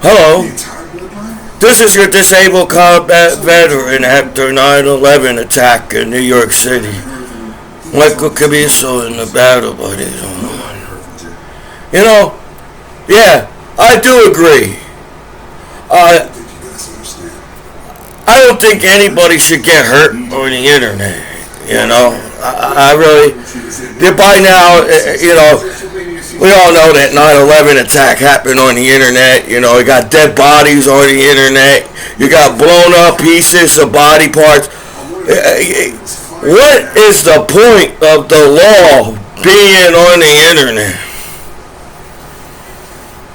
Hello, this is your disabled combat veteran after 9/11 attack in New York City. Michael Commiso and the battle buddies. You know, yeah, I do agree. Uh, I don't think anybody should get hurt on the internet. You know, I really. By now, you know, we all know that 9/11 attack happened on the internet. You know, you got dead bodies on the internet. You got blown up pieces of body parts. What is the point of the law being on the internet?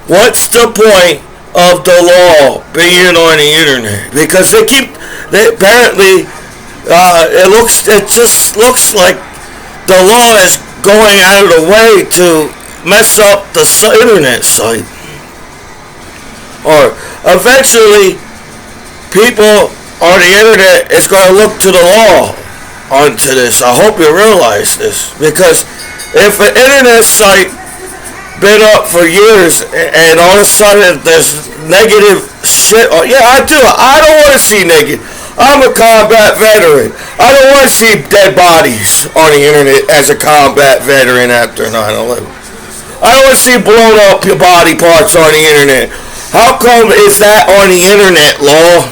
What's the point of the law being on the internet? Because they apparently, it just looks like the law is going out of the way to mess up the internet site. Or eventually, people on the internet is going to look to the law onto this. I hope you realize this, because if an internet site been up for years and all of a sudden there's negative shit, yeah, I do. I don't want to see naked. I'm a combat veteran. I don't want to see dead bodies on the internet as a combat veteran after 9/11. I don't want to see blown up your body parts on the internet. How come is that on the internet law?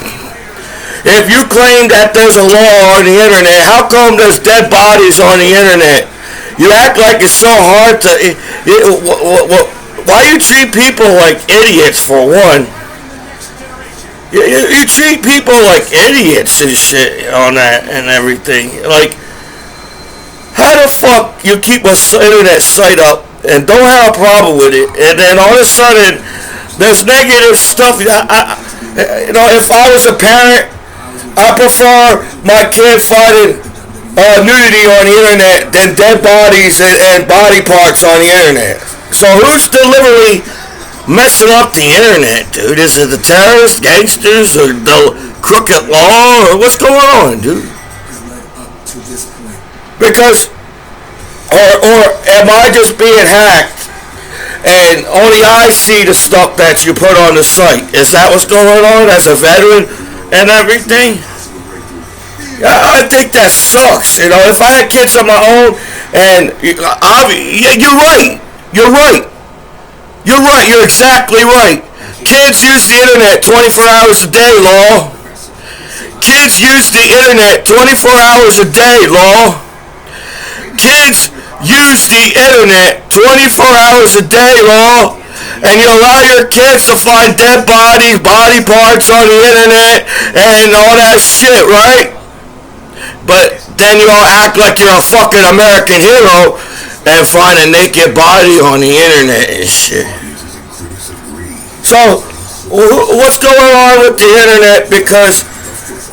If you claim that there's a law on the internet, how come there's dead bodies on the internet? You act like it's so hard to. Why you treat people like idiots for one? You treat people like idiots and shit on that and everything. Like, how the fuck you keep a internet site up and don't have a problem with it, and then all of a sudden there's negative stuff? You know, if I was a parent, I prefer my kid finding nudity on the internet than dead bodies and body parts on the internet. So who's deliberately messing up the internet, dude? Is it the terrorists, gangsters, or the crooked law, or what's going on, dude? Because, or am I just being hacked and only I see the stuff that you put on the site? Is that what's going on as a veteran and everything? I think that sucks. You know, if I had kids of my own, and you're right. You're right. You're right. You're exactly right. Kids use the internet 24 hours a day, law. Kids use the internet 24 hours a day, law. Kids use the internet 24 hours a day, law. And you allow your kids to find dead bodies, body parts on the internet, and all that shit, right? But then you all act like you're a fucking American hero and find a naked body on the internet and shit. So, what's going on with the internet? Because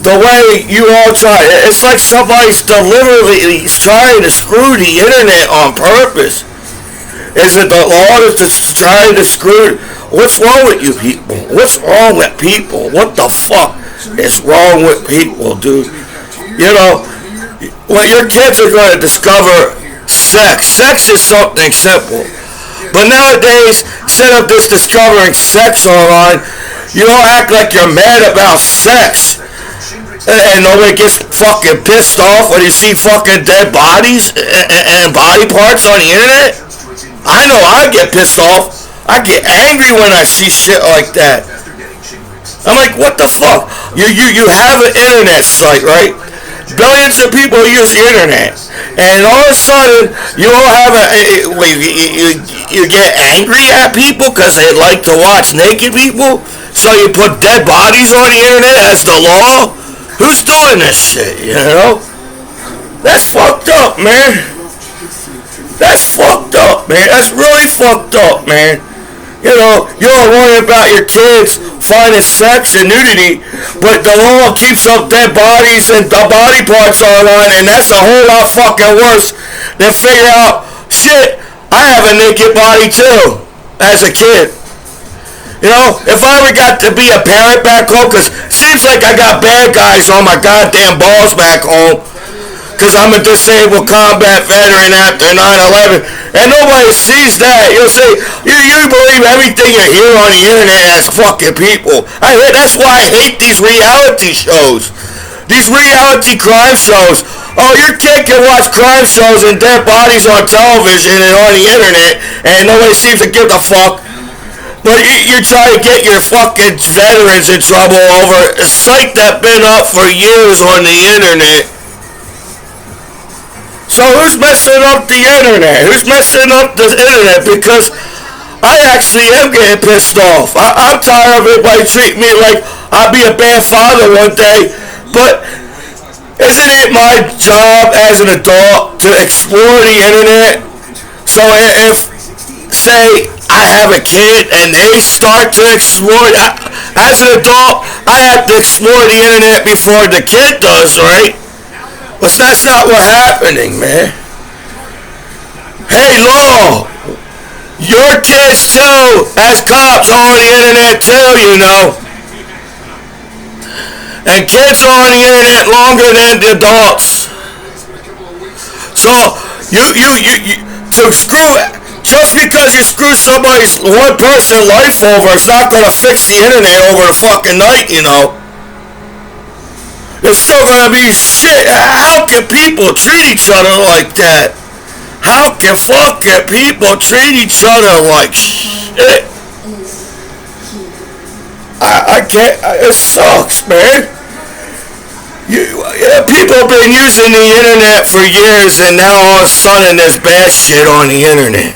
the way you all try, it's like somebody's deliberately trying to screw the internet on purpose. Is it the law that's trying to screw? What's wrong with you people? What's wrong with people? What the fuck is wrong with people, dude? You know, well, your kids are going to discover sex. Sex is something simple. But nowadays, instead of just discovering sex online, you don't act like you're mad about sex. And nobody gets fucking pissed off when you see fucking dead bodies and body parts on the internet. I know I get pissed off. I get angry when I see shit like that. I'm like, what the fuck? You have an internet site, right? Billions of people use the internet, and all of a sudden you don't have you get angry at people because they like to watch naked people. So you put dead bodies on the internet as the law. Who's doing this shit? You know, that's fucked up, man. That's fucked up, man. That's really fucked up, man. You know, you don't worry about your kids finding sex and nudity, but the law keeps up dead bodies and the body parts online, and that's a whole lot fucking worse than figure out, shit, I have a naked body too, as a kid. You know, if I ever got to be a parent back home, because it seems like I got bad guys on my goddamn balls back home, because I'm a disabled combat veteran after 9/11. And nobody sees that. You'll say, you believe everything you hear on the internet as fucking people. That's why I hate these reality shows. These reality crime shows. Oh, your kid can watch crime shows and dead bodies on television and on the internet, and nobody seems to give a fuck. But you're trying to get your fucking veterans in trouble over a site that's been up for years on the internet. So who's messing up the internet? Who's messing up the internet? Because I actually am getting pissed off. I'm tired of everybody treating me like I'll be a bad father one day. But isn't it my job as an adult to explore the internet? So if, say, I have a kid and they start to explore, as an adult, I have to explore the internet before the kid does, right? But that's not what's happening, man. Hey, law, your kids too, as cops on the internet too, you know. And kids are on the internet longer than the adults. So you to screw it. Just because you screw somebody's one person life over, it's not gonna fix the internet over the fucking night, you know. It's still gonna be shit. How can people treat each other like that? How can fucking people treat each other like shit? I can't. It sucks, man. People have been using the internet for years, and now all of a sudden there's bad shit on the internet.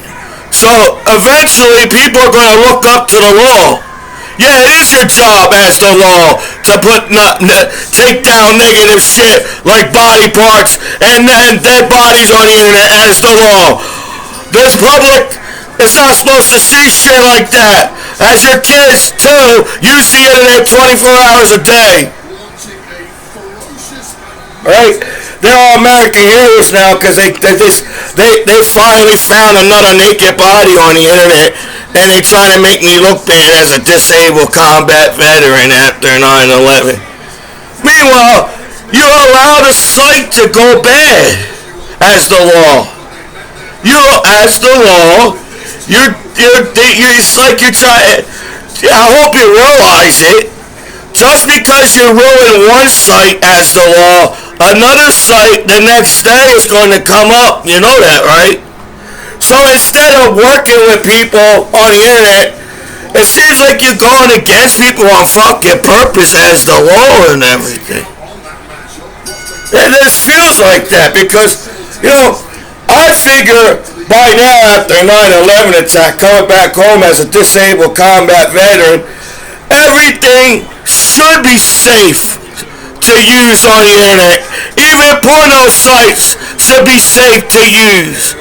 So eventually people are going to look up to the law. Yeah, it is your job as the law to take down negative shit like body parts and dead bodies on the internet as the law. This public is not supposed to see shit like that. As your kids too use the internet 24 hours a day. Right? They're all American heroes now because they finally found another naked body on the internet. And they try to make me look bad as a disabled combat veteran after 9/11. Meanwhile, you allow the site to go bad as the law. As the law, it's like you're trying. I hope you realize it. Just because you ruin one site as the law, another site the next day is going to come up. You know that, right? So instead of working with people on the internet, it seems like you're going against people on fucking purpose as the law and everything. It just feels like that because, I figure by now after 9/11 attack, coming back home as a disabled combat veteran, everything should be safe to use on the internet. Even porno sites should be safe to use.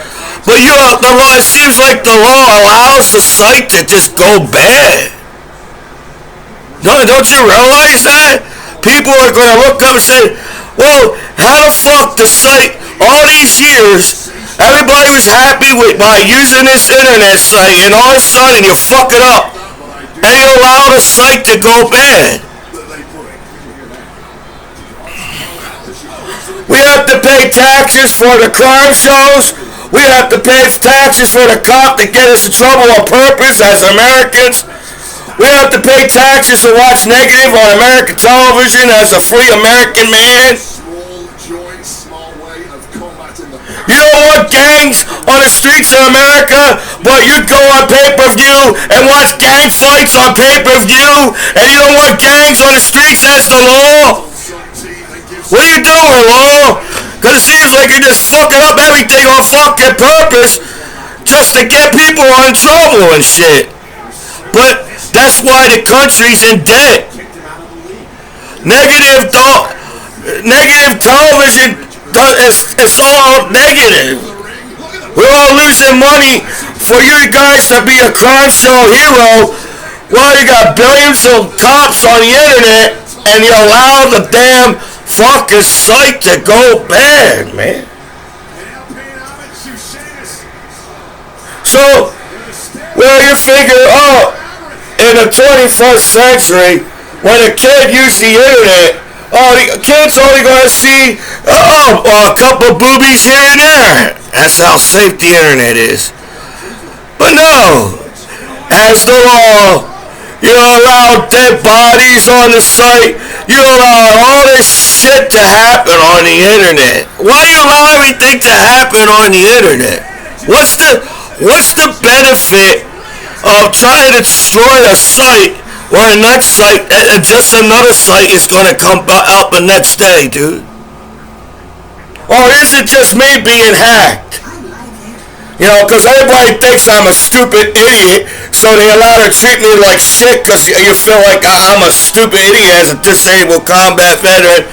But it seems like the law allows the site to just go bad. Don't you realize that? People are going to look up and say, well, how the fuck the site, all these years, everybody was happy by using this internet site, and all of a sudden you fuck it up. And you allow the site to go bad. We have to pay taxes for the crime shows. We have to pay taxes for the cop to get us in trouble on purpose as Americans. We have to pay taxes to watch negative on American television as a free American man. You don't want gangs on the streets of America, but you go on pay-per-view and watch gang fights on pay-per-view, and you don't want gangs on the streets as the law? What are you doing, law? Because it seems like you're just fucking up everything on fucking purpose just to get people in trouble and shit. But that's why the country's in debt. Negative television, it's all negative. We're all losing money for you guys to be a crime show hero while you got billions of cops on the internet and you allow the damn fucking site to go bad, man. So, you figure, in the 21st century, when a kid used the internet, Oh, the kids only gonna see a couple boobies here and there. That's how safe the internet is. But no, as the law, you allow dead bodies on the site. You allow all this shit to happen on the internet. Why do you allow everything to happen on the internet? What's the benefit of trying to destroy a site or a next site, just another site is going to come up the next day, dude? Or is it just me being hacked? You know, because everybody thinks I'm a stupid idiot, so they allow to treat me like shit because you feel like I'm a stupid idiot as a disabled combat veteran.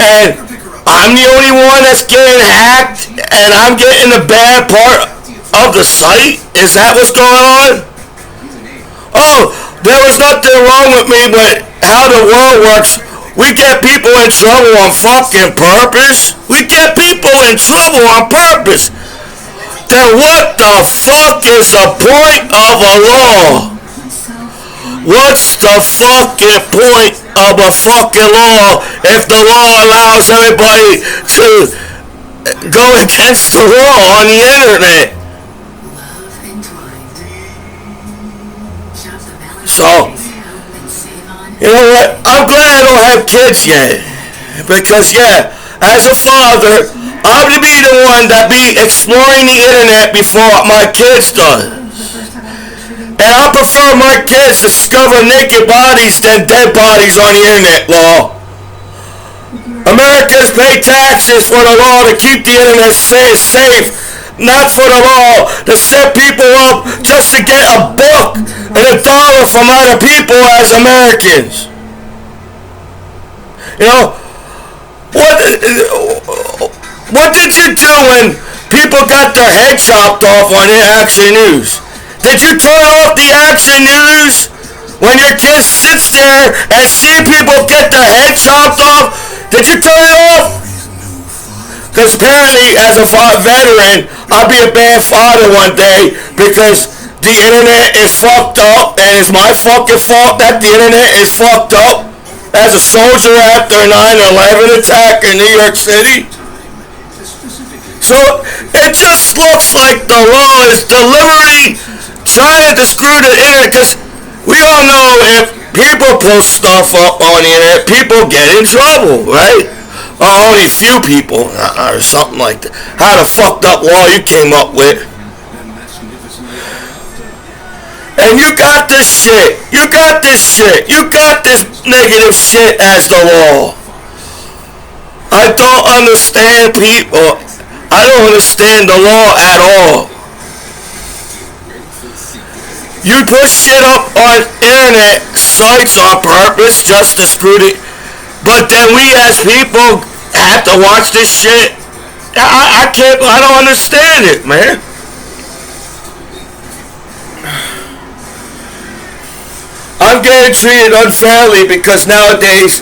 And I'm the only one that's getting hacked, and I'm getting the bad part of the site? Is that what's going on? Oh, there was nothing wrong with me, but how the world works, we get people in trouble on fucking purpose. We get people in trouble on purpose. Then what the fuck is the point of a law? What's the fucking point of a fucking law if the law allows everybody to go against the law on the internet? So, you know what? I'm glad I don't have kids yet. Because, yeah, as a father, I'm to be the one that be exploring the internet before my kids does. And I prefer my kids discover naked bodies than dead bodies on the internet law. Americans pay taxes for the law to keep the internet safe, not for the law to set people up just to get a buck and $1 from other people as Americans. You know, what did you do when people got their head chopped off on Action News? Did you turn off the Action News when your kid sits there and see people get their head chopped off? Did you turn it off? Because apparently, as a veteran, I'll be a bad father one day because the internet is fucked up, and it's my fucking fault that the internet is fucked up. As a soldier after a 9/11 attack in New York City. So it just looks like the law is deliberately trying to screw the internet, because we all know if people post stuff up on the internet, people get in trouble, right? Or only few people, or something like that. How the fucked up law you came up with. And you got this shit. You got this negative shit as the law. I don't understand people. I don't understand the law at all. You put shit up on internet sites on purpose just to screw it. But then we as people have to watch this shit. I don't understand it, man. I'm getting treated unfairly because nowadays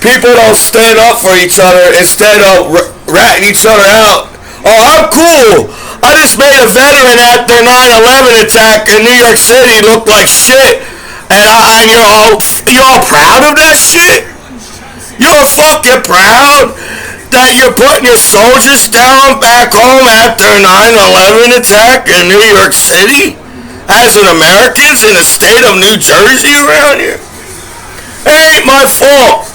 people don't stand up for each other instead of ratting each other out. Oh, I'm cool. I just made a veteran after 9/11 attack in New York City look like shit, and you're all proud of that shit. You're fucking proud that you're putting your soldiers down back home after a 9/11 attack in New York City? As an Americans in the state of New Jersey around here? It ain't my fault.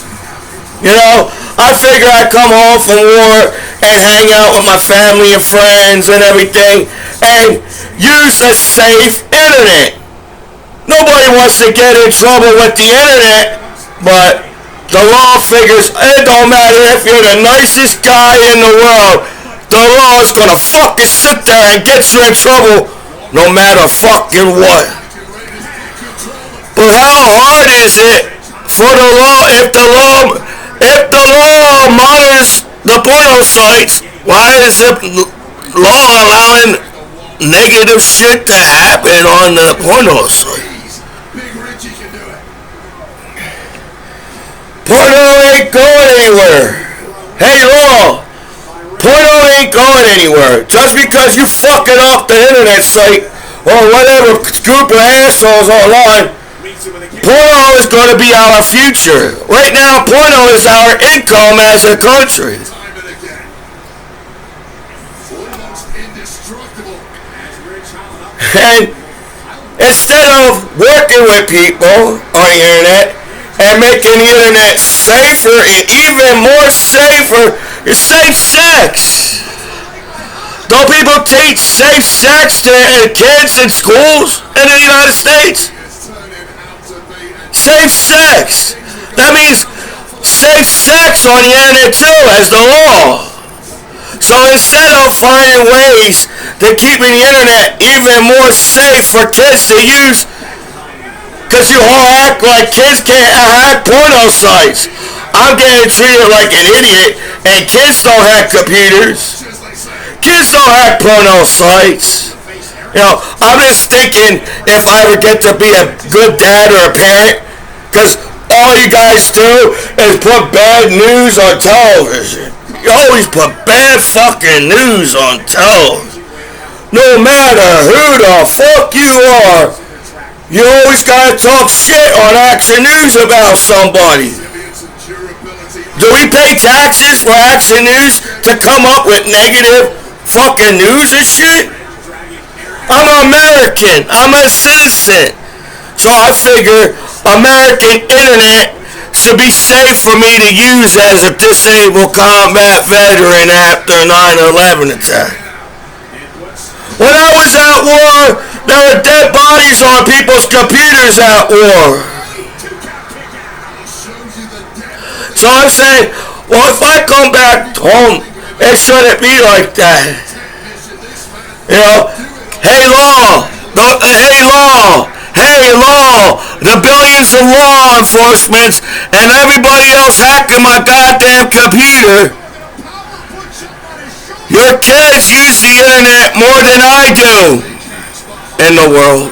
You know, I figure I come home from war and hang out with my family and friends and everything and use a safe internet. Nobody wants to get in trouble with the internet, but the law figures it don't matter if you're the nicest guy in the world. The law is gonna fucking sit there and get you in trouble no matter fucking what. But how hard is it for the law if the law monitors the porno sites? Why is the law allowing negative shit to happen on the porno site? Porno ain't going anywhere. Hey, law. Porno ain't going anywhere. Just because you fucking off the internet site or whatever group of assholes online, Porno is going to be our future. Right now, porno is our income as a country. And instead of working with people on the internet and making the internet safer and even more safer, is safe sex. Don't people teach safe sex to kids in schools in the United States? Safe sex. That means safe sex on the internet too as the law. So instead of finding ways to keep the internet even more safe for kids to use, because you all act like kids can't hack porno sites. I'm getting treated like an idiot, and kids don't hack computers. Kids don't hack porno sites. You know, I'm just thinking if I ever get to be a good dad or a parent, because all you guys do is put bad news on television. You always put bad fucking news on television. No matter who the fuck you are, you always gotta talk shit on Action News about somebody. Do we pay taxes for Action News to come up with negative fucking news and shit? I'm an American. I'm a citizen. So I figure American internet should be safe for me to use as a disabled combat veteran after 9/11 attack. When I was at war, there were dead bodies on people's computers at war. So I'm saying, well, if I come back home, it shouldn't be like that. You know, hey law, the billions of law enforcement and everybody else hacking my goddamn computer. Your kids use the internet more than I do in the world.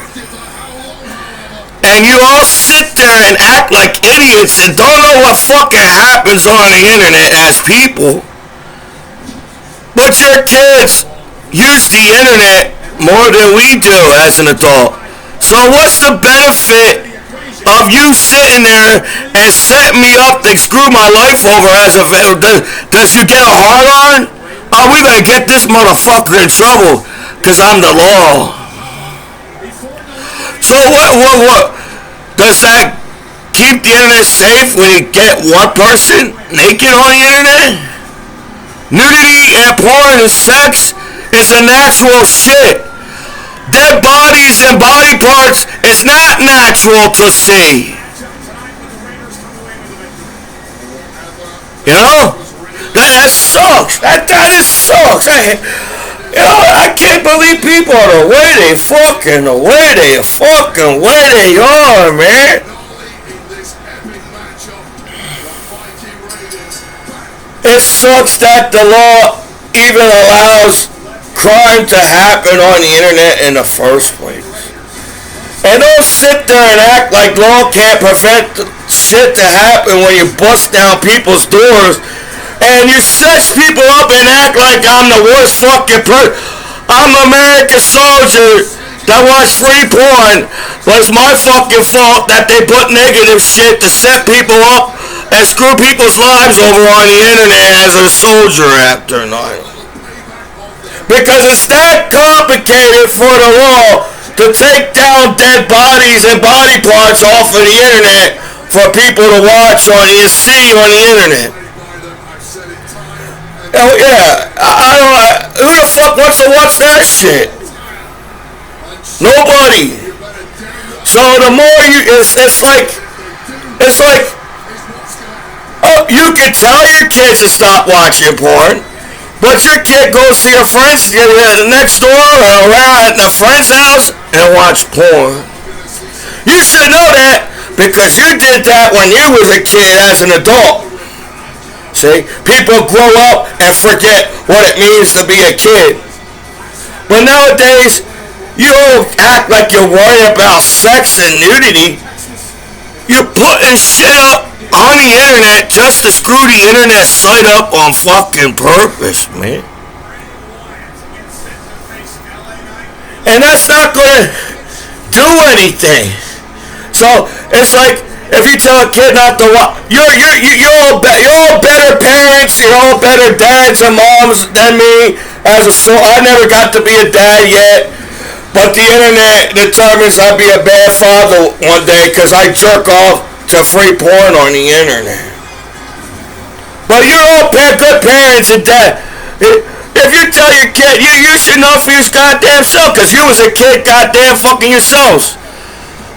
And you all sit there and act like idiots and don't know what fucking happens on the internet as people. But your kids use the internet more than we do as an adult. So what's the benefit of you sitting there and setting me up to screw my life over as a veteran? Does you get a hard on? Are we going to get this motherfucker in trouble? Because I'm the law. So what? Does that keep the internet safe when you get one person naked on the internet? Nudity and porn and sex is a natural shit. Dead bodies and body parts is not natural to see. You know? That sucks. That sucks. I can't believe people are the way they are, man. It sucks that the law even allows crime to happen on the internet in the first place. And don't sit there and act like law can't prevent shit to happen when you bust down people's doors and you sex people up and act like I'm the worst fucking person. I'm an American soldier that watched free porn, but it's my fucking fault that they put negative shit to set people up and screw people's lives over on the internet as a soldier after 9. Because it's that complicated for the law to take down dead bodies and body parts off of the internet for people to watch on and see on the internet. Oh yeah, I don't. Who the fuck wants to watch that shit? Nobody. So the more it's like, oh, you can tell your kids to stop watching porn, but your kid goes to your friends next door or around at the friend's house and watch porn. You should know that because you did that when you was a kid as an adult. See, people grow up and forget what it means to be a kid. But nowadays, you don't act like you're worried about sex and nudity. You're putting shit up on the internet just to screw the internet site up on fucking purpose, man. And that's not going to do anything. So it's like if you tell a kid not to watch, you're all better parents, you're all better dads and moms than me. I never got to be a dad yet, but the internet determines I'll be a bad father one day because I jerk off to free porn on the internet. But you're all good parents and dad. If you tell your kid, you should know for your goddamn self because you was a kid goddamn fucking yourselves.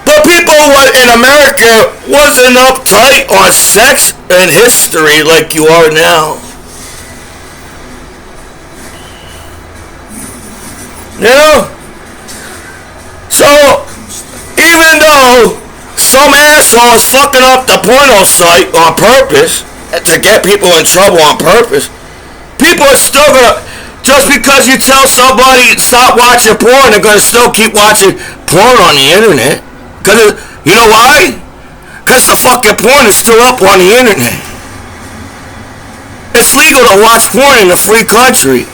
But people in America wasn't uptight on sex and history like you are now. You know? So, even though some asshole is fucking up the porno site on purpose, to get people in trouble on purpose, people are still gonna, just because you tell somebody stop watching porn, they're gonna still keep watching porn on the internet. Because, you know why? Because the fucking porn is still up on the internet. It's legal to watch porn in a free country.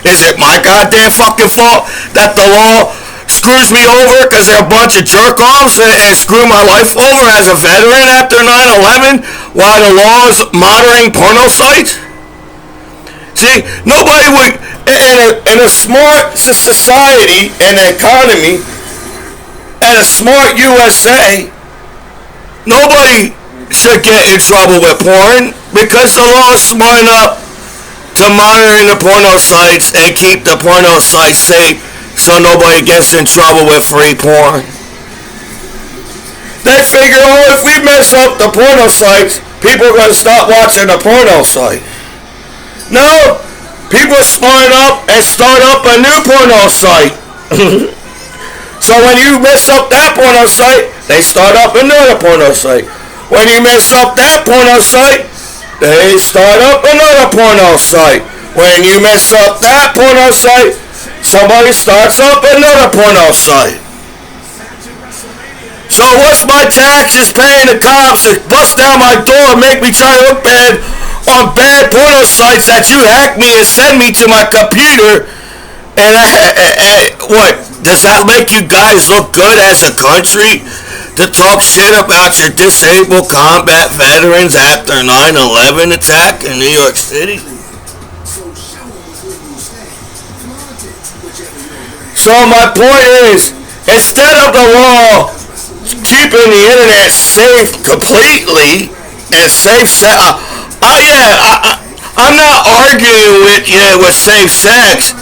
Is it my goddamn fucking fault that the law screws me over because they're a bunch of jerk-offs and screw my life over as a veteran after 9/11 while the law is monitoring porno sites? See, nobody would, in a smart society and economy, and a smart USA, nobody should get in trouble with porn because the law is smart enough to monitor the porno sites and keep the porno sites safe so nobody gets in trouble with free porn. They figure, oh, if we mess up the porno sites, people are going to stop watching the porno site. No, people smart up and start up a new porno site. So when you mess up that porno site, they start up another porno site. When you mess up that porno site, they start up another porno site. When you mess up that porno site, somebody starts up another porno site. So what's my taxes paying the cops to bust down my door and make me try to look bad on bad porno sites that you hack me and send me to my computer? And what? Does that make you guys look good as a country to talk shit about your disabled combat veterans after 9/11 attack in New York City? So my point is, instead of the law keeping the internet safe completely and safe sex, I'm not arguing with you with safe sex.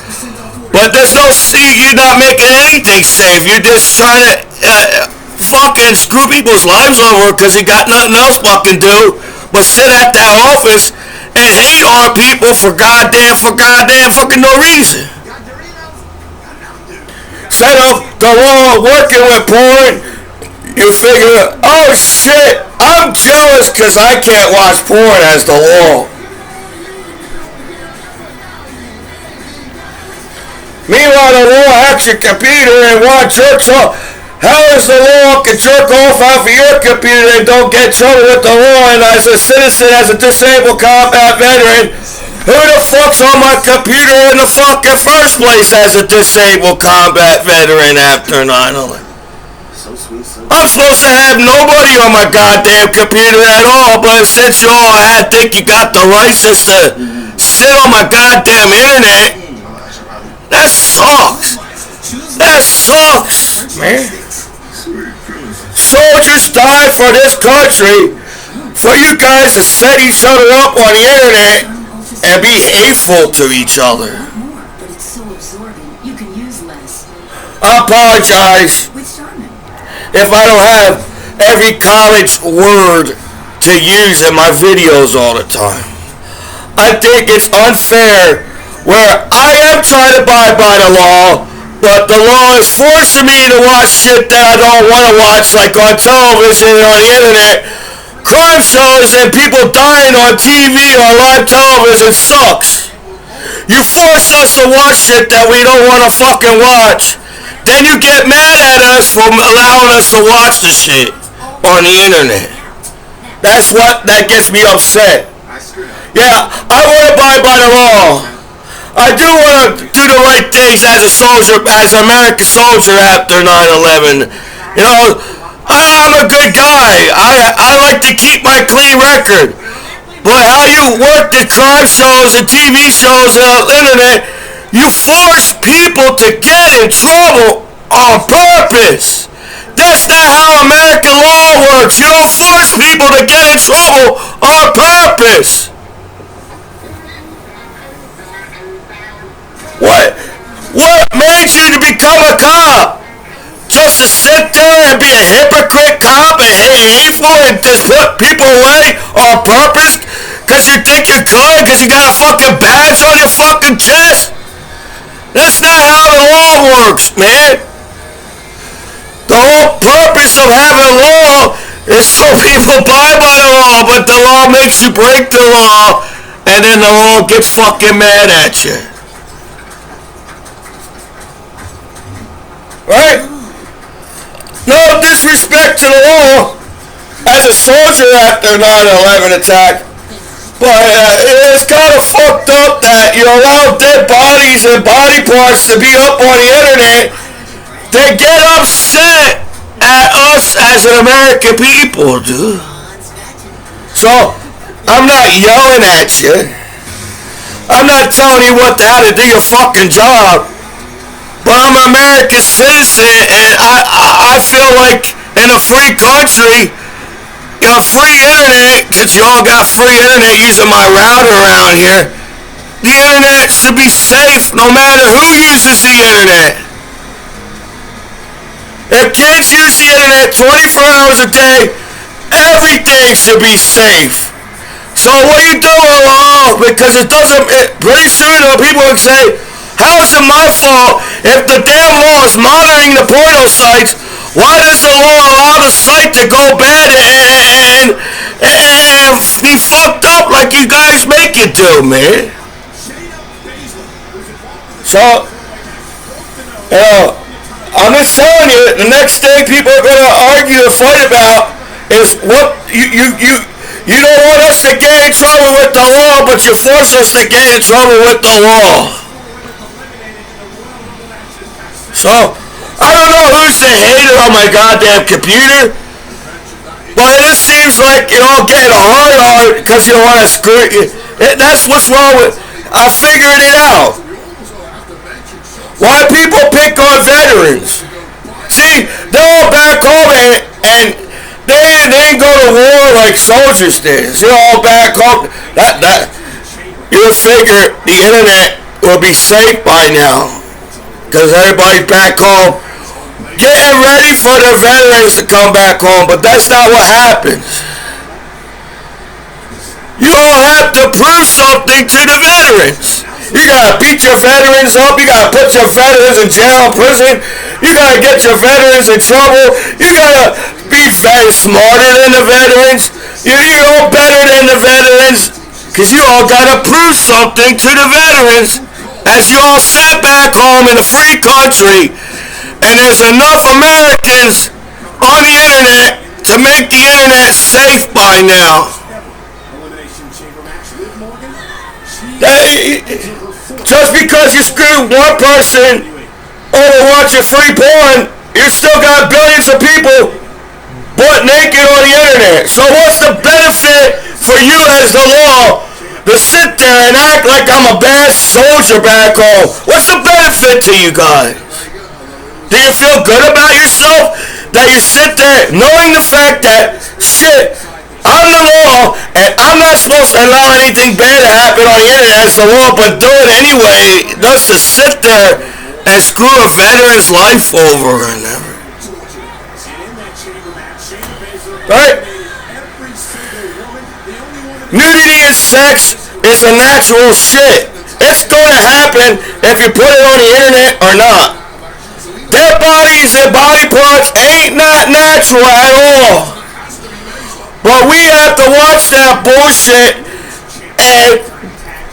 But there's no, you're not making anything safe. You're just trying to fucking screw people's lives over because you got nothing else fucking do but sit at that office and hate on people for goddamn fucking no reason. Instead of the law working with porn, you figure, oh shit, I'm jealous because I can't watch porn as the law. Meanwhile, the law hacks your computer and jerks off. How is the law can jerk off of your computer and don't get in trouble with the law? And as a citizen, as a disabled combat veteran, who the fuck's on my computer in the fucking first place as a disabled combat veteran after 9/11? I'm supposed to have nobody on my goddamn computer at all, but since you all think you got the license to sit on my goddamn internet, that sucks. That sucks, man. Soldiers died for this country. For you guys to set each other up on the internet and be hateful to each other. I apologize if I don't have every college word to use in my videos all the time. I think it's unfair where I am trying to abide by the law, but the law is forcing me to watch shit that I don't want to watch, like on television and on the internet. Crime shows and people dying on TV or live television sucks. You force us to watch shit that we don't want to fucking watch. Then you get mad at us for allowing us to watch the shit on the internet. That gets me upset. Yeah, I want to abide by the law. I do want to do the right things as a soldier, as an American soldier after 9/11. You know, I'm a good guy. I like to keep my clean record. But how you work the crime shows and TV shows and the internet, you force people to get in trouble on purpose. That's not how American law works. You don't force people to get in trouble on purpose. What made you to become a cop? Just to sit there and be a hypocrite cop and hate hateful and just put people away on purpose because you think you're good because you got a fucking badge on your fucking chest? That's not how the law works, man. The whole purpose of having law is so people abide by the law, but the law makes you break the law and then the law gets fucking mad at you. Right? No disrespect to the law as a soldier after 9/11 attack, but it's kind of fucked up that you allow dead bodies and body parts to be up on the internet. They get upset at us as an American people, dude. So, I'm not yelling at you. I'm not telling you how to do your fucking job. But I'm an American citizen, and I feel like in a free country, free internet, because you all got free internet using my router around here, the internet should be safe no matter who uses the internet. If kids use the internet 24 hours a day, everything should be safe. So what are you doing wrong? Because pretty soon people will say, how is it my fault if the damn law is monitoring the porno sites? Why does the law allow the site to go bad and be fucked up like you guys make it do, man? So, I'm just telling you, the next thing people are going to argue and fight about is what you don't want us to get in trouble with the law, but you force us to get in trouble with the law. So, I don't know who's the hater on my goddamn computer, but it just seems like you're all getting hard because you don't want to screw it. That's what's wrong with. I figured it out. Why people pick on veterans? See, they're all back home and they didn't go to war like soldiers did. They're all back home. You would figure the internet will be safe by now. Because everybody's back home getting ready for the veterans to come back home, but that's not what happens. You all have to prove something to the veterans. You gotta beat your veterans up, you gotta put your veterans in jail, prison, you gotta get your veterans in trouble, you gotta be very smarter than the veterans, you know better than the veterans, because you all gotta prove something to the veterans. As you all sat back home in a free country, and there's enough Americans on the internet to make the internet safe by now. Just because you screwed one person over watching free porn, you still got billions of people butt naked on the internet. So what's the benefit for you as the law to sit there and act like I'm a bad soldier back home? What's the benefit to you guys? Do you feel good about yourself that you sit there knowing the fact that, shit, I'm the law and I'm not supposed to allow anything bad to happen on the internet as the law, but do it anyway, just to sit there and screw a veteran's life over and everything. Right? Nudity and sex is a natural shit. It's going to happen if you put it on the internet or not. Their bodies and body parts ain't not natural at all. But we have to watch that bullshit and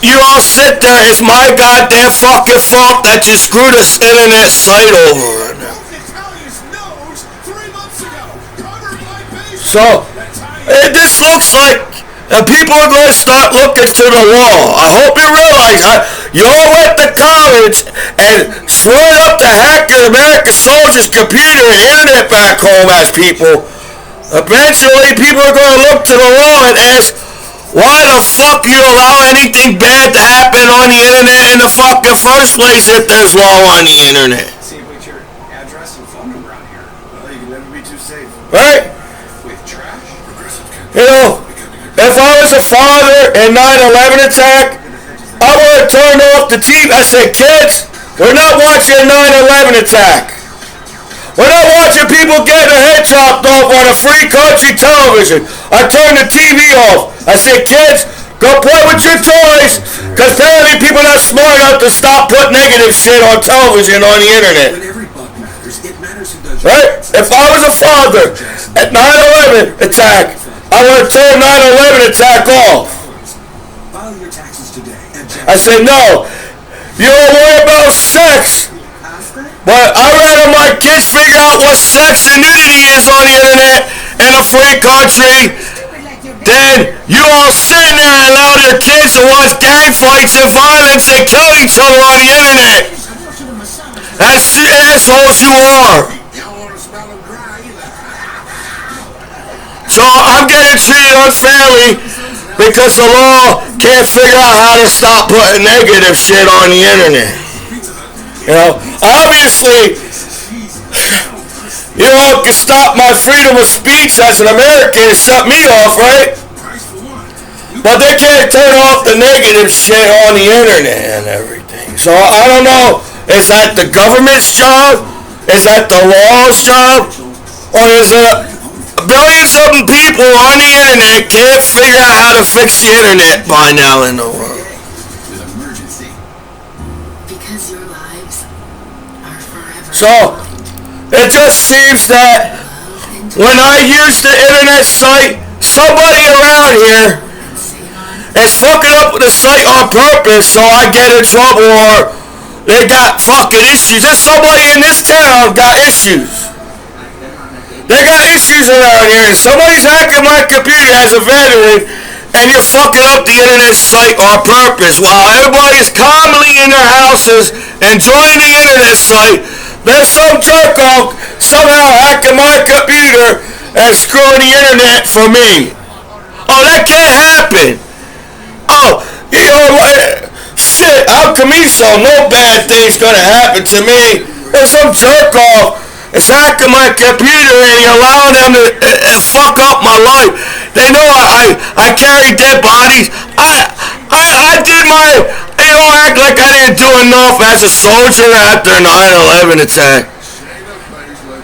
you all sit there, it's my goddamn fucking fault that you screwed this internet site over. So, this looks like people are going to start looking to the law. I hope you realize you all went to college and swore up to hack your American soldiers' computer and internet back home as people. Eventually, people are going to look to the law and ask, why the fuck you allow anything bad to happen on the internet in the fucking first place if there's law on the internet? See, what's your address and phone number on here? Well, you can never be too safe. Right? With trash? You know, if I was a father in 9/11 attack, I would have turned off the TV. I said, kids, we're not watching a 9/11 attack. We're not watching people getting their head chopped off on a free country television. I turned the TV off. I said, kids, go play with your toys, because apparently people are not smart enough to stop putting negative shit on television on the internet. Right? If I was a father at 9/11 attack, I would have turned 9/11 attack off. I said, no, you don't worry about sex. But I'd rather my kids figure out what sex and nudity is on the internet in a free country than you all sitting there and allow your kids to watch gang fights and violence and kill each other on the internet. That's the assholes you are. So I'm getting treated unfairly because the law can't figure out how to stop putting negative shit on the internet. You know, obviously, you know, can stop my freedom of speech as an American and shut me off, right? But they can't turn off the negative shit on the internet and everything. So I don't know, is that the government's job? Is that the law's job? Or is it billions of people on the internet can't figure out how to fix the internet by now in the world? So, it just seems that when I use the internet site, somebody around here is fucking up the site on purpose so I get in trouble or they got fucking issues. There's somebody in this town got issues. They got issues around here and somebody's hacking my computer as a veteran and you're fucking up the internet site on purpose while everybody's calmly in their houses enjoying the internet site. There's some jerk off somehow hacking my computer and screwing the internet for me. Oh, that can't happen. Oh, you know, shit, I'm Commiso. No bad thing's gonna happen to me. There's some jerk off is hacking my computer and you're allowing them to fuck up my life. They know I carry dead bodies. I did my, you know, act like I didn't do enough as a soldier after 9/11 attack.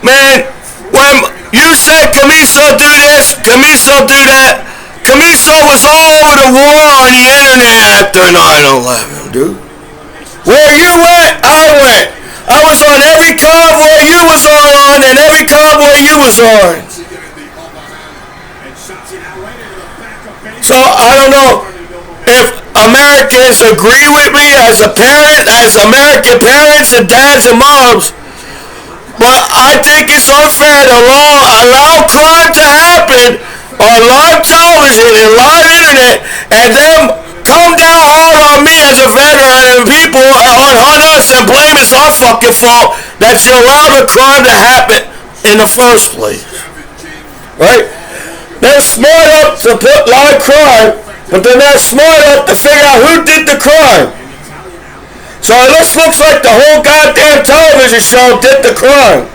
Man, when you said Commiso do this, Commiso do that, Commiso was all over the war on the internet after 9/11, dude. Where you went, I went. I was on every convoy you was on and every convoy you was on. So I don't know if Americans agree with me as a parent, as American parents and dads and moms, but I think it's unfair to allow crime to happen on live television and live internet and them come down hard on me as a veteran and people on us and blame it's our fucking fault that you allow the crime to happen in the first place. Right? They're smart enough to put live crime, but they're not smart enough to figure out who did the crime. So this looks like the whole goddamn television show did the crime.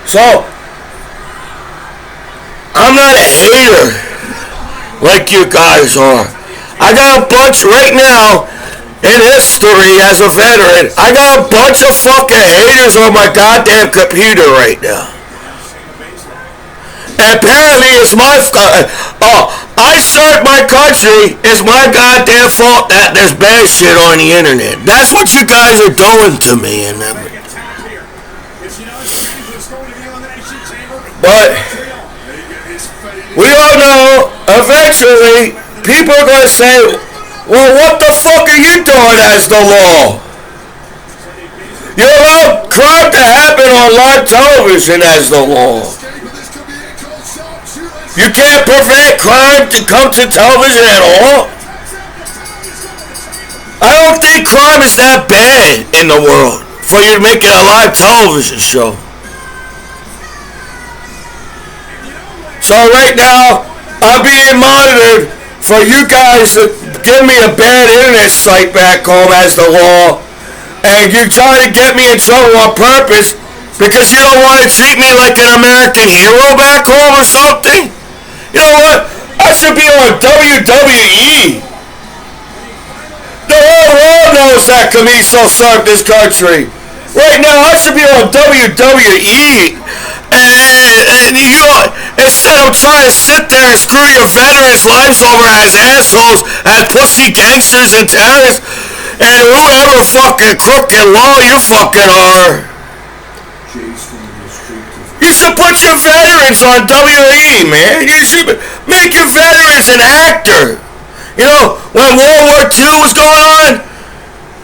So, I'm not a hater like you guys are. I got a bunch right now in history as a veteran. I got a bunch of fucking haters on my goddamn computer right now. And apparently it's my I served my country. It's my goddamn fault that there's bad shit on the internet. That's what you guys are doing to me and everything. But we all know eventually people are going to say, well, what the fuck are you doing as the law? You allow crime to happen on live television as the law. You can't prevent crime to come to television at all? I don't think crime is that bad in the world for you to make it a live television show. So right now, I'm being monitored for you guys to give me a bad internet site back home as the law, and you try to get me in trouble on purpose because you don't want to treat me like an American hero back home or something. You know what? I should be on WWE. The whole world knows that Commiso served this country. Right now, I should be on WWE. And you know, instead of trying to sit there and screw your veterans' lives over as assholes, as pussy gangsters and terrorists, and whoever fucking crooked law you fucking are. You should put your veterans on WWE, man. You should make your veterans an actor. You know, when World War II was going on,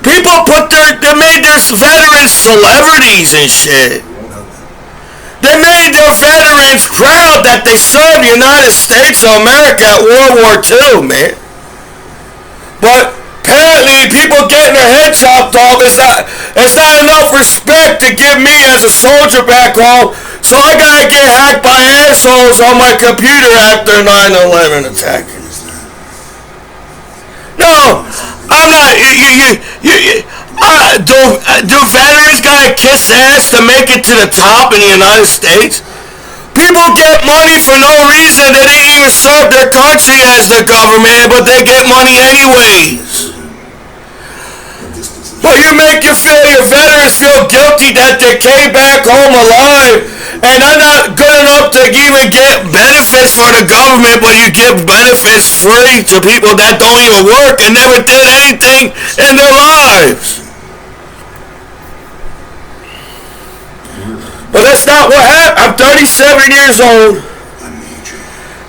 people they made their veterans celebrities and shit. They made their veterans proud that they served the United States of America at World War II, man. But apparently people getting their head chopped off is not enough respect to give me as a soldier back home, so I gotta get hacked by assholes on my computer after 9/11 attack. No, I'm not. Do veterans gotta kiss ass to make it to the top in the United States? People get money for no reason. They didn't even serve their country as the government, but they get money anyways. But you make your veterans feel guilty that they came back home alive, and they're not good enough to even get benefits for the government, but you give benefits free to people that don't even work and never did anything in their lives. But that's not what happened. I'm 37 years old,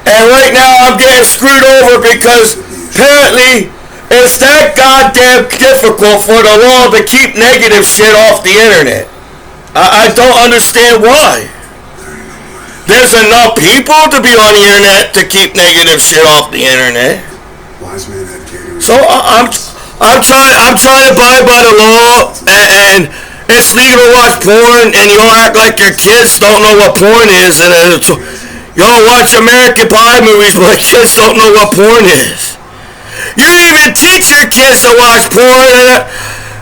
and right now I'm getting screwed over because apparently it's that goddamn difficult for the law to keep negative shit off the internet. I don't understand why. There's enough people to be on the internet to keep negative shit off the internet. So I'm trying to abide by the law, and it's legal to watch porn, and you don't act like your kids don't know what porn is, and you don't watch American Pie movies, but kids don't know what porn is. You don't even teach your kids to watch porn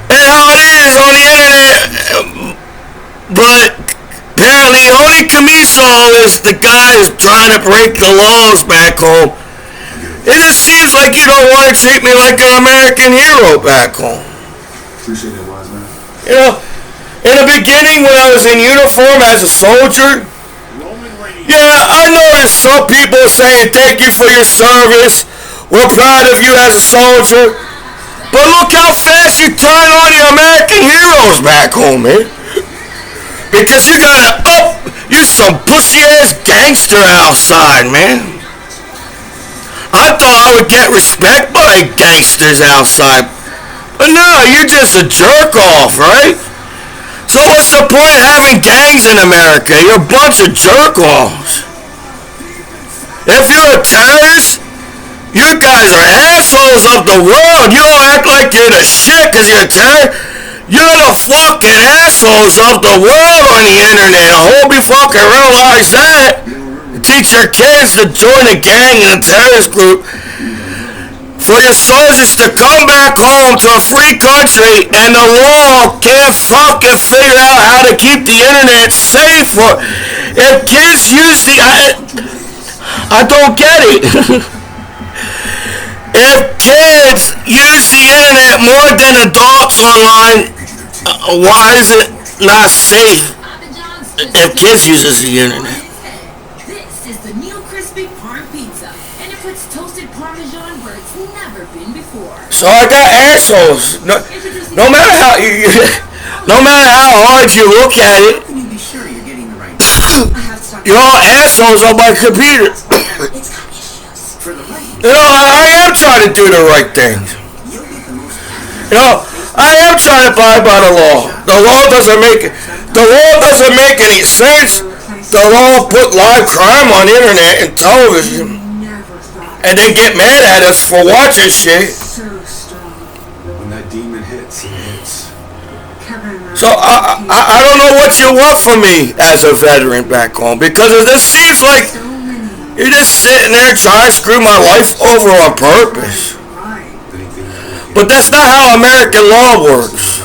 and how it is on the internet. But apparently only Commiso is the guy who's trying to break the laws back home. It just seems like you don't want to treat me like an American hero back home. Appreciate it, wise man. You know, in the beginning when I was in uniform as a soldier, yeah, I noticed some people saying thank you for your service. We're proud of you as a soldier. But look how fast you turn on the American heroes back home, man. Because you you some pussy ass gangster outside, man. I thought I would get respect by gangsters outside. But no, you're just a jerk off, right? So what's the point of having gangs in America? You're a bunch of jerk offs. If you're a terrorist, you guys are assholes of the world. You don't act like you're the shit because you're a terrorist. You're the fucking assholes of the world on the internet. I hope you fucking realize that. Teach your kids to join a gang and a terrorist group. For your soldiers to come back home to a free country and the law can't fucking figure out how to keep the internet safe. If kids use I don't get it. If kids use the internet more than adults online, why is it not safe if kids uses the internet? This is the new crispy parm pizza, and it puts toasted parmesan where it's never been before. So I got assholes. No matter how hard you look at it, Can you be sure you're getting the right you're all assholes on my computer. It's got issues. for the right? You know, I am trying to do the right thing. You'll get the most. You know, I am trying to abide by the law. The law doesn't make any sense. The law put live crime on the internet and television, and they get mad at us for watching shit. When that demon hits, it hits. So I don't know what you want from me as a veteran back home, because it just seems like So many. you're just sitting there trying to screw my life over on purpose. Right. But that's not how American law works.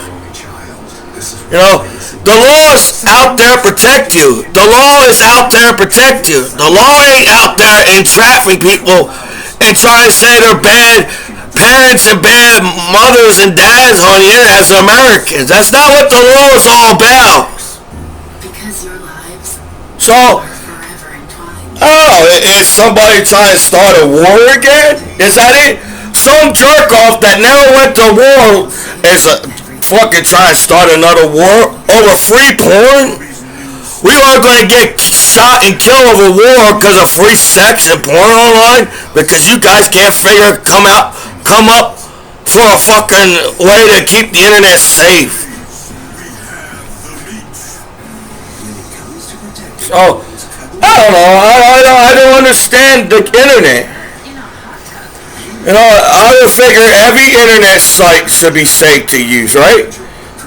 You know, the law is out there to protect you. The law is out there to protect you. The law ain't out there entrapping people and trying to say they're bad parents and bad mothers and dads on the internet as Americans. That's not what the law is all about. Because your lives So, are forever entwined. oh, is somebody trying to start a war again? Is that it? Some jerk off that never went to war is fucking trying to start another war over free porn? We are going to get shot and killed over war because of free sex and porn online, because you guys can't come up for a fucking way to keep the internet safe. So, I don't know. I don't understand the internet. You know, I would figure every internet site should be safe to use, right?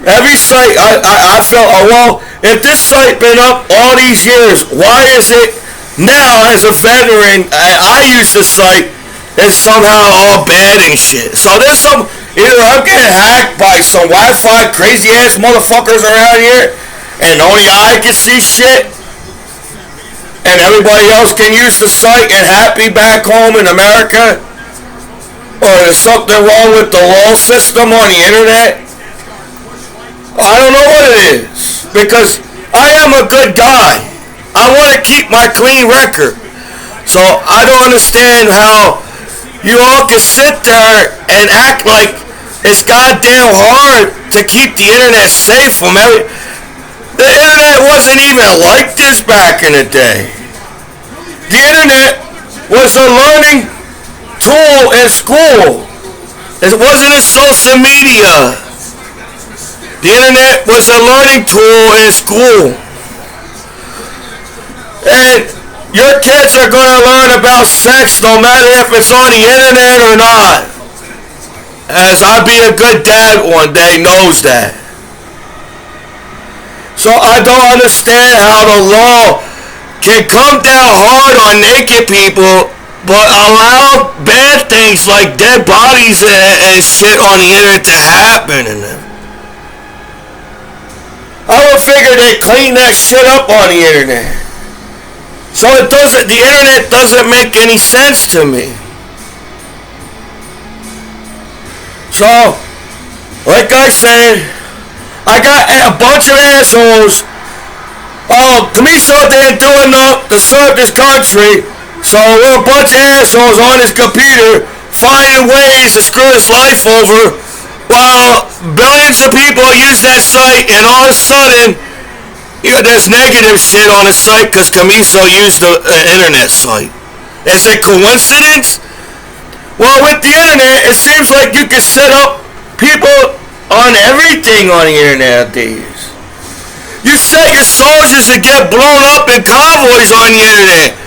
Every site, I felt, oh, well, if this site been up all these years, why is it now, as a veteran, I use the site, it's somehow all bad and shit? So there's some, either I'm getting hacked by some Wi-Fi crazy ass motherfuckers around here, and only I can see shit, and everybody else can use the site and happy back home in America, or there's something wrong with the law system on the internet. I don't know what it is, because I am a good guy. I want to keep my clean record. So I don't understand how you all can sit there and act like it's goddamn hard to keep the internet safe from every... The internet wasn't even like this back in the day. The internet was a learning tool in school. It wasn't a social media. The internet was a learning tool in school. And your kids are going to learn about sex no matter if it's on the internet or not. As I'll be a good dad one day knows that. So I don't understand how the law can come down hard on naked people but allow bad things like dead bodies and shit on the internet to happen in them. I would figure they clean that shit up on the internet. So the internet doesn't make any sense to me. So, like I said, I got a bunch of assholes. Oh, Commiso didn't do enough to serve this country, so we're a bunch of assholes on his computer finding ways to screw his life over, while billions of people use that site, and all of a sudden, there's negative shit on the site because Commiso used an internet site. Is it coincidence? Well, with the internet, it seems like you can set up people on everything on the internet these. You set your soldiers to get blown up in convoys on the internet.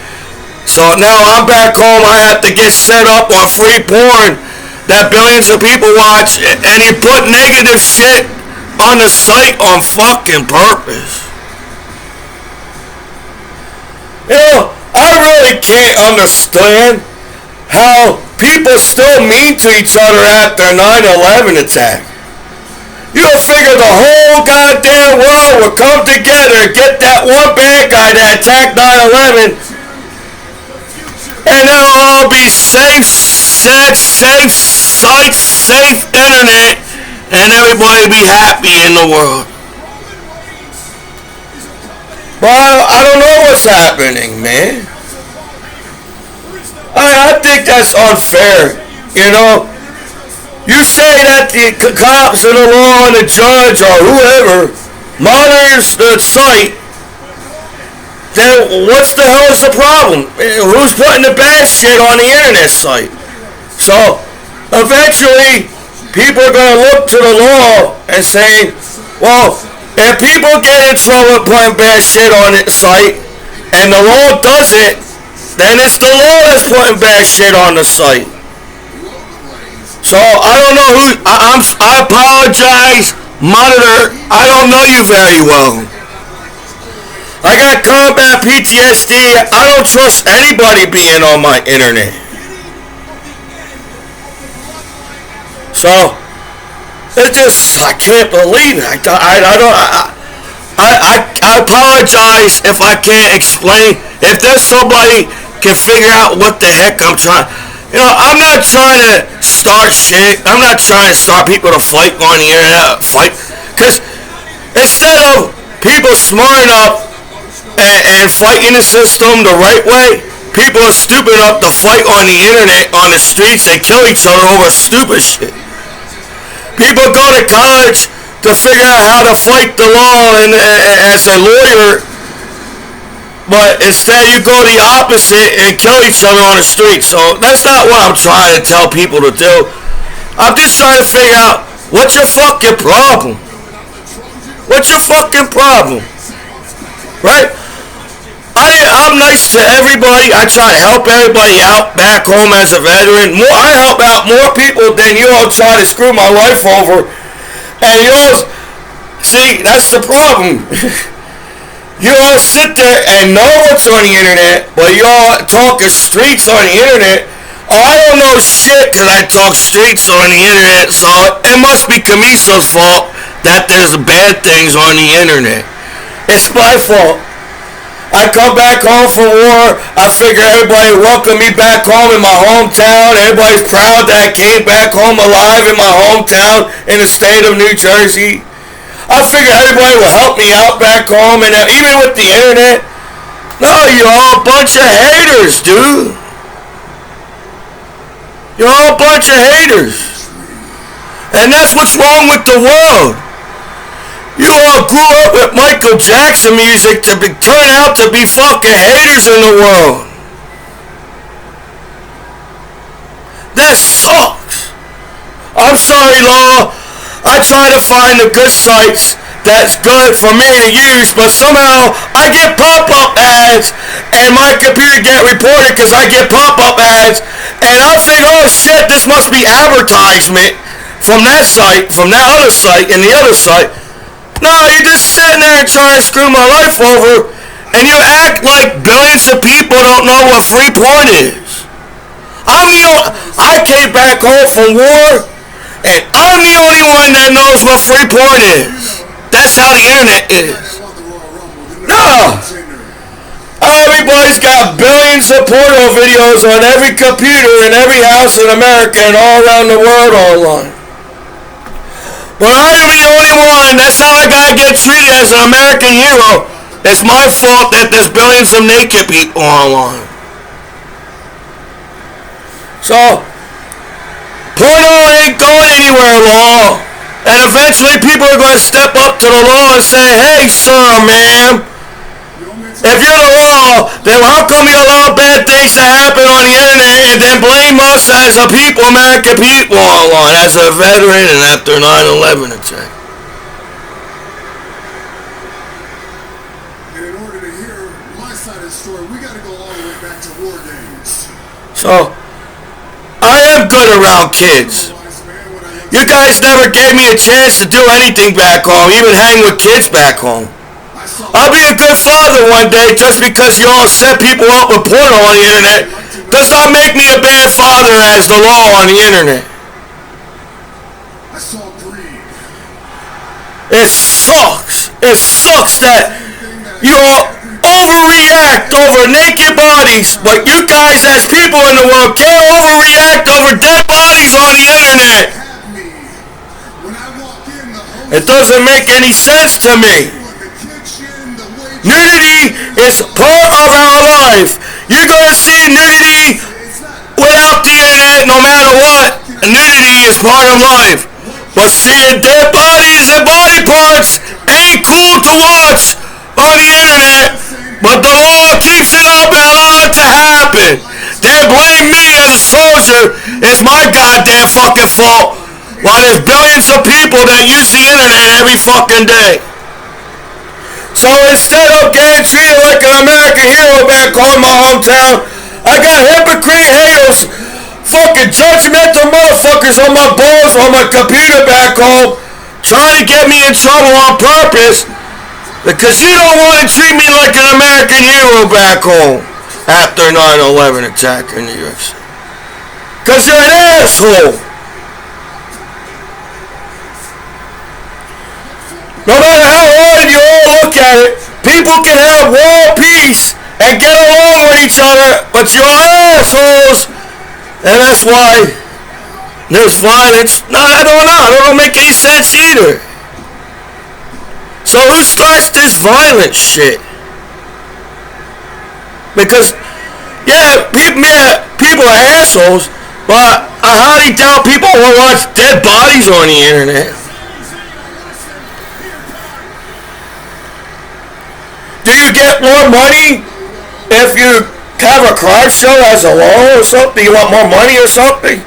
So now I'm back home, I have to get set up on free porn that billions of people watch, and he put negative shit on the site on fucking purpose. You know, I really can't understand how people still mean to each other after 9/11 attack. You don't figure the whole goddamn world would come together and get that one bad guy that attacked 9/11, and they'll all be safe sex, safe sites, safe internet, and everybody be happy in the world. But I don't know what's happening, man. I think that's unfair, you know. You say that the cops or the law and the judge or whoever monitors the site, then what's the hell is the problem? Who's putting the bad shit on the internet site? So eventually people are going to look to the law and say, well, if people get in trouble putting bad shit on the site and the law does it, then it's the law that's putting bad shit on the site. So I don't know who. I apologize Monitor, I don't know you very well. I got combat PTSD. I don't trust anybody being on my internet. So, it just, I can't believe it. I apologize if I can't explain. If there's somebody can figure out what the heck I'm trying. I'm not trying to start shit. I'm not trying to start people to fight on the internet. Fight. Because instead of people smart enough and fighting the system the right way, people are stupid enough to fight on the internet, on the streets, and kill each other over stupid shit. People go to college to figure out how to fight the law and as a lawyer, but instead you go the opposite and kill each other on the street. So that's not what I'm trying to tell people to do. I'm just trying to figure out what's your fucking problem. What's your fucking problem? Right? I'm nice to everybody. I try to help everybody out back home as a veteran. I help out more people than you all try to screw my life over. And you all, see, that's the problem. You all sit there and know what's on the internet, but you all talk streets on the internet. Oh, I don't know shit because I talk streets on the internet, so it must be Commiso's fault that there's bad things on the internet. It's my fault. I come back home from war. I figure everybody welcome me back home in my hometown. Everybody's proud that I came back home alive in my hometown in the state of New Jersey. I figure everybody will help me out back home, and even with the internet. No, you're all a bunch of haters, dude. You're all a bunch of haters. And that's what's wrong with the world. You all grew up with Michael Jackson music to turn out to be fucking haters in the world. That sucks. I'm sorry, Law. I try to find the good sites that's good for me to use, but somehow I get pop-up ads and my computer get reported because I get pop-up ads, and I think, oh shit, this must be advertisement from that site, from that other site, and the other site. No, you're just sitting there and trying to screw my life over, and you act like billions of people don't know what free porn is. I came back home from war, and I'm the only one that knows what free porn is. That's how the internet is. No! Everybody's got billions of porno videos on every computer in every house in America and all around the world online. But I am the only one. That's how I gotta get treated as an American hero. It's my fault that there's billions of naked people online. So, porno ain't going anywhere, Law. And eventually people are gonna step up to the law and say, hey, sir, ma'am, if you're the law, then how come you allow bad things to happen on the internet and then blame us as a people, American people online, as a veteran and after 9/11 attack? And in order to hear my side of the story, we got to go all the way back to war games. So, I am good around kids. You guys never gave me a chance to do anything back home, even hang with kids back home. I'll be a good father one day just because you all set people up with porno on the internet. Does not make me a bad father as the law on the internet. I saw greed. It sucks. It sucks that you all overreact over naked bodies, but you guys as people in the world can't overreact over dead bodies on the internet. It doesn't make any sense to me. Nudity is part of our life. You're going to see nudity without the internet no matter what. Nudity is part of life. But seeing dead bodies and body parts ain't cool to watch on the internet. But the law keeps it up and allows it to happen. They blame me as a soldier. It's my goddamn fucking fault. While there's billions of people that use the internet every fucking day. So instead of getting treated like an American hero back home in my hometown, I got hypocrite haters, fucking judgmental motherfuckers on my balls on my computer back home, trying to get me in trouble on purpose because you don't want to treat me like an American hero back home after 9/11 attack in New York City. Because you're an asshole. No matter how hard you all look at it, people can have world peace and get along with each other, but you're assholes. And that's why there's violence. No, I don't know. It don't make any sense either. So who starts this violent shit? Because, people are assholes, but I highly doubt people will watch dead bodies on the internet. Do you get more money if you have a crime show as a law or something? You want more money or something?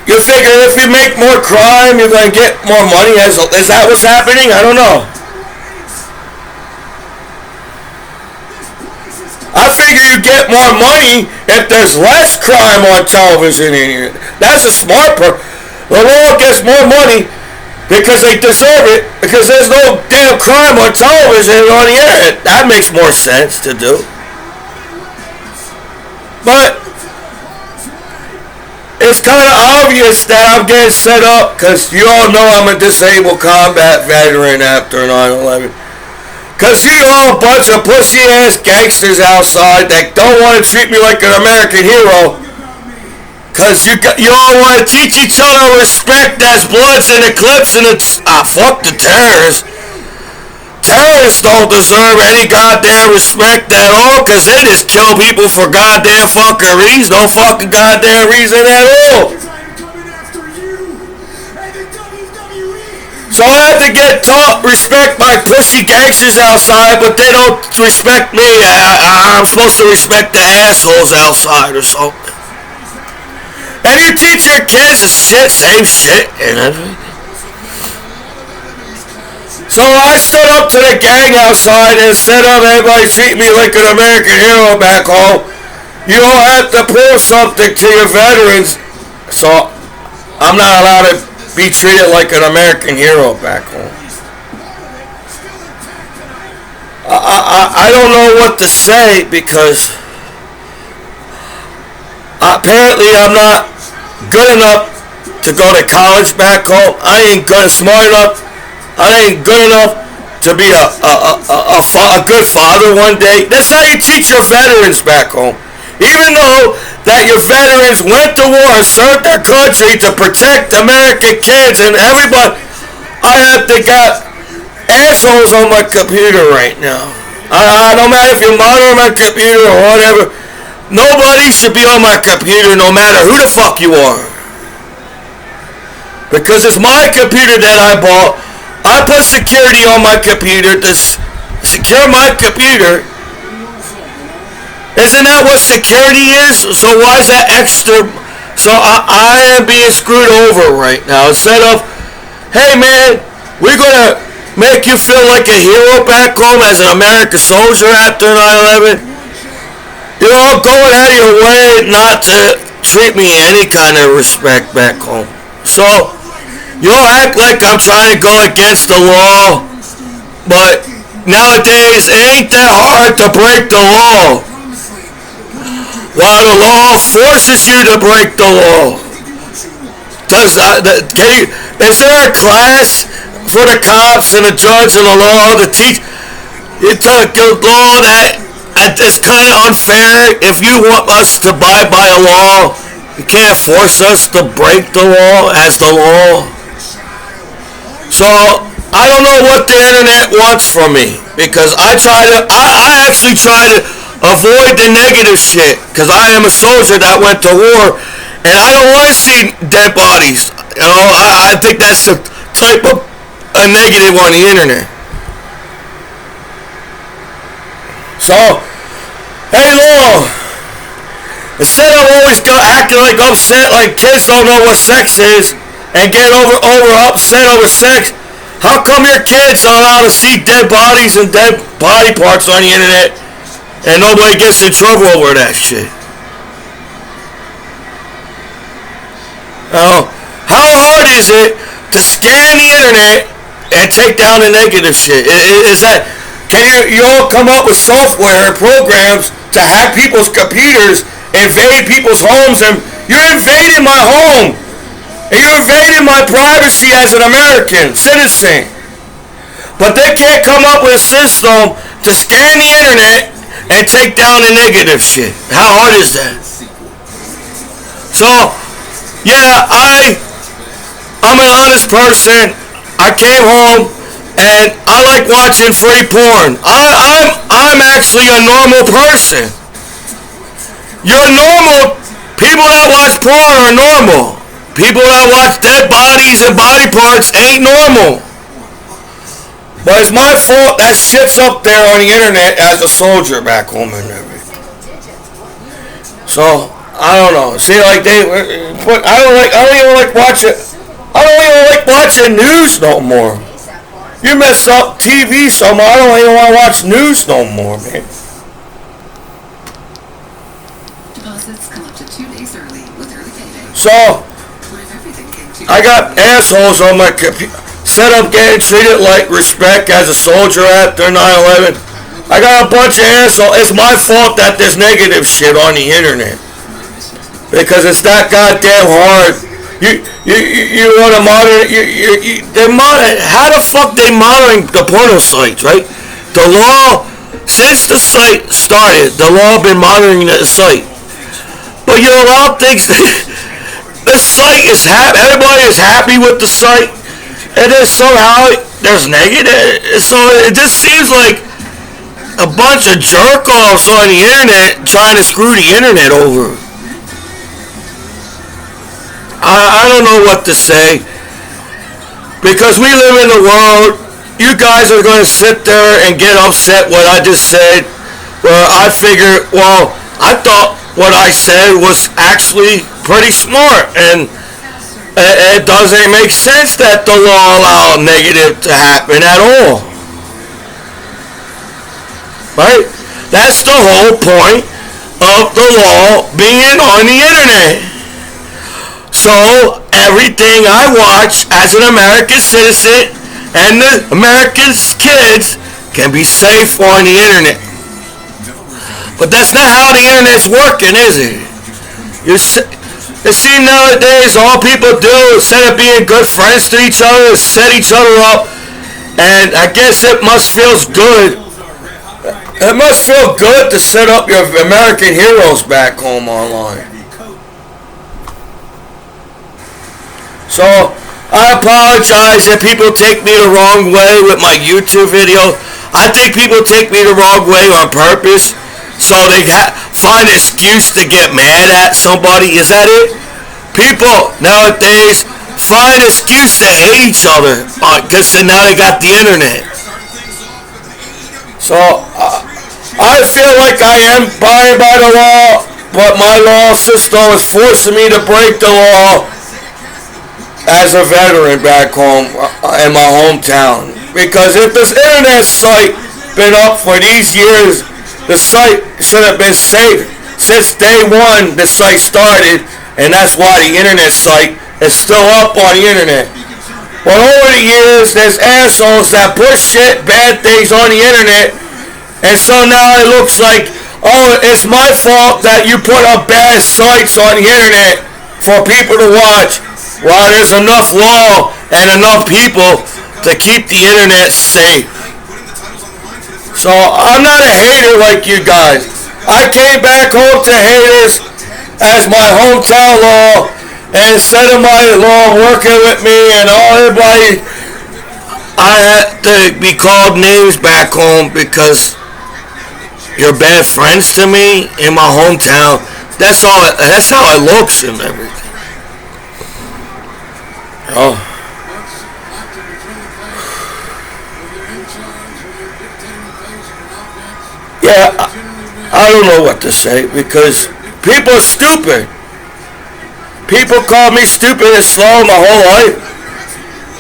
You figure if you make more crime, you're going to get more money. Is that what's happening? I don't know. I figure you get more money if there's less crime on television. That's a smart person. The law gets more money because they deserve it, because there's no damn crime on television or on the internet. That makes more sense to do. But it's kind of obvious that I'm getting set up, because you all know I'm a disabled combat veteran after 9/11. Because you all a bunch of pussy-ass gangsters outside that don't want to treat me like an American hero. Because you all want to teach each other respect as Bloods and Eclipse and fuck the terrorists. Terrorists don't deserve any goddamn respect at all because they just kill people for goddamn fucking reason. No fucking goddamn reason at all. So I have to get taught respect by pussy gangsters outside, but they don't respect me. I'm supposed to respect the assholes outside or something. And you teach your kids the same shit and everything. So I stood up to the gang outside and said, everybody treat me like an American hero back home. You all have to prove something to your veterans. So I'm not allowed to be treated like an American hero back home. I don't know what to say because apparently I'm not good enough to go to college back home. I ain't smart enough. I ain't good enough to be a good father one day. That's how you teach your veterans back home. Even though that your veterans went to war, served their country to protect American kids and everybody, I have to got assholes on my computer right now. No matter if you're monitoring my computer or whatever, nobody should be on my computer no matter who the fuck you are. Because it's my computer that I bought. I put security on my computer to secure my computer. Isn't that what security is? So why is that extra? So I am being screwed over right now. Instead of, hey man, we're going to make you feel like a hero back home as an American soldier after 9/11. You're all going out of your way not to treat me any kind of respect back home. So you all act like I'm trying to go against the law, but nowadays it ain't that hard to break the law. While the law forces you to break the law. Is there a class for the cops and the judge and the law to teach? You took the law that it's kind of unfair. If you want us to abide by a law, you can't force us to break the law as the law. So I don't know what the internet wants from me because I actually try to avoid the negative shit because I am a soldier that went to war and I don't want to see dead bodies. You know, I think that's the type of a negative on the internet. So, hey law, instead of always acting like upset like kids don't know what sex is and get over upset over sex, how come your kids are allowed to see dead bodies and dead body parts on the internet and nobody gets in trouble over that shit? How hard is it to scan the internet and take down the negative shit? Is that, can you all come up with software and programs to hack people's computers, invade people's homes, and you're invading my home, and you're invading my privacy as an American citizen. But they can't come up with a system to scan the internet and take down the negative shit. How hard is that? So, yeah, I'm an honest person. I came home and I like watching free porn. I'm actually a normal person. You're normal. People that watch porn are normal. People that watch dead bodies and body parts ain't normal. But it's my fault that shit's up there on the internet as a soldier back home and everything. So I don't know. See, like I don't even like watching news no more. You mess up TV so much, I don't even want to watch news no more, man. Deposits come up to 2 days early with early payday. So I got assholes on my computer. Set up getting treated like respect as a soldier after 9/11. I got a bunch of assholes. It's my fault that there's negative shit on the internet. Because it's that goddamn hard. You want to monitor, how the fuck they monitoring the porno sites, right? The law, since the site started, the law been monitoring the site. But you allow things that the site is happy, everybody is happy with the site. And then somehow there's negative. So it just seems like a bunch of jerk-offs on the internet trying to screw the internet over. I don't know what to say. Because we live in the world, you guys are going to sit there and get upset what I just said. Well, I figured, well, I thought what I said was actually pretty smart. And it doesn't make sense that the law allows negative to happen at all. Right? That's the whole point of the law being on the internet. So everything I watch as an American citizen and the American kids can be safe on the internet. But that's not how the internet's working, is it? You see, nowadays, all people do, instead of being good friends to each other, is set each other up. And I guess it must feel good. It must feel good to set up your American heroes back home online. So, I apologize if people take me the wrong way with my YouTube video. I think people take me the wrong way on purpose. So they find an excuse to get mad at somebody. Is that it? People nowadays find an excuse to hate each other because now they got the internet. So I feel like I am abiding by the law, but my law system is forcing me to break the law as a veteran back home in my hometown. Because if this internet site been up for these years, the site should have been safe since day one the site started, and that's why the internet site is still up on the internet. But over the years, there's assholes that push shit, bad things on the internet, and so now it looks like, oh, it's my fault that you put up bad sites on the internet for people to watch, while there's enough law and enough people to keep the internet safe. So I'm not a hater like you guys. I came back home to haters as my hometown law, and instead of my law working with me and all everybody, I had to be called names back home because you're bad friends to me in my hometown. That's all. That's how it looks and everything. Oh. Yeah, I don't know what to say because people are stupid. People call me stupid and slow my whole life.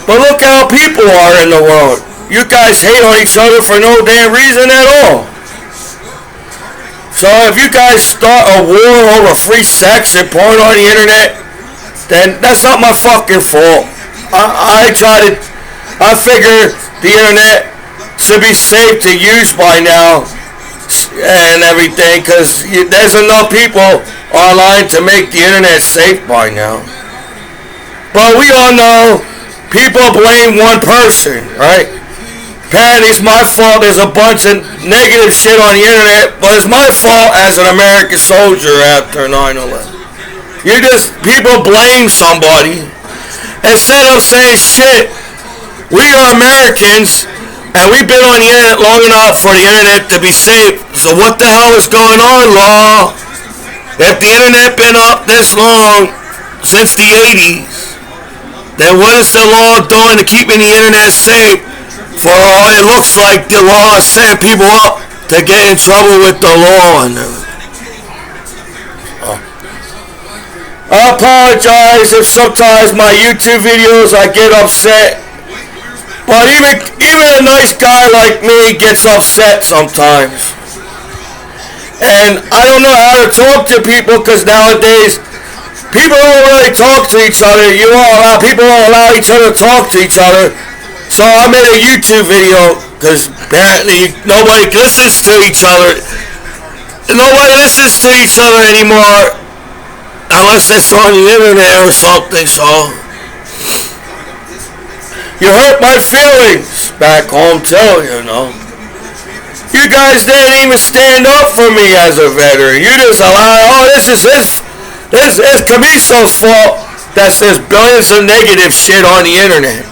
But look how people are in the world. You guys hate on each other for no damn reason at all. So if you guys start a war over free sex and porn on the internet, then that's not my fucking fault. I figure the internet should be safe to use by now and everything, because there's enough people online to make the internet safe by now. But we all know people blame one person, right? Apparently it's my fault there's a bunch of negative shit on the internet, but it's my fault as an American soldier after 9/11. People blame somebody instead of saying shit. We are Americans, and we've been on the internet long enough for the internet to be safe. So what the hell is going on, law? If the internet been up this long, since the 80s, then what is the law doing to keeping the internet safe? For all it looks like the law is setting people up to get in trouble with the law. I apologize if sometimes my YouTube videos I get upset. But even a nice guy like me gets upset sometimes. And I don't know how to talk to people, because nowadays people don't really talk to each other. People don't allow each other to talk to each other. So I made a YouTube video, because apparently nobody listens to each other. Nobody listens to each other anymore unless it's on the internet or something. So you hurt my feelings back home too, you know. You guys didn't even stand up for me as a veteran. You just allowed, this is Commiso's fault that says billions of negative shit on the internet.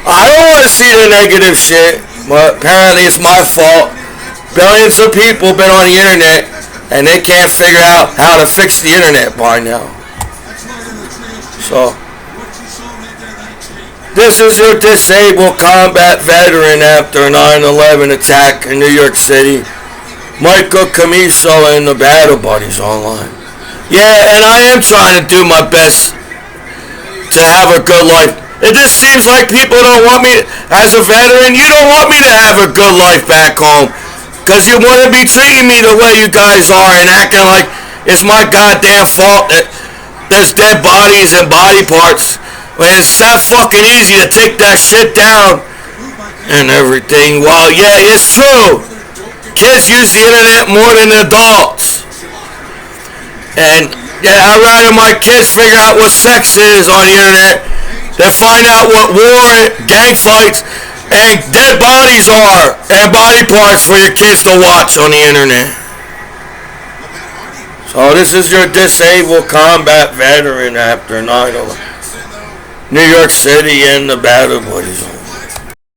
I don't want to see the negative shit, but apparently it's my fault. Billions of people been on the internet, and they can't figure out how to fix the internet by now. So this is your disabled combat veteran after 9/11 attack in New York City, Michael Commiso and the Battle Buddies online. Yeah, and I am trying to do my best to have a good life. It just seems like people don't want me, as a veteran, you don't want me to have a good life back home, because you want to be treating me the way you guys are and acting like it's my goddamn fault that there's dead bodies and body parts. When it's that fucking easy to take that shit down and everything. Well, yeah, it's true. Kids use the internet more than adults. And yeah, I'd rather my kids figure out what sex is on the internet than find out what war, gang fights, and dead bodies are and body parts for your kids to watch on the internet. So this is your disabled combat veteran after 9/11. New York City and the Battle Buddies.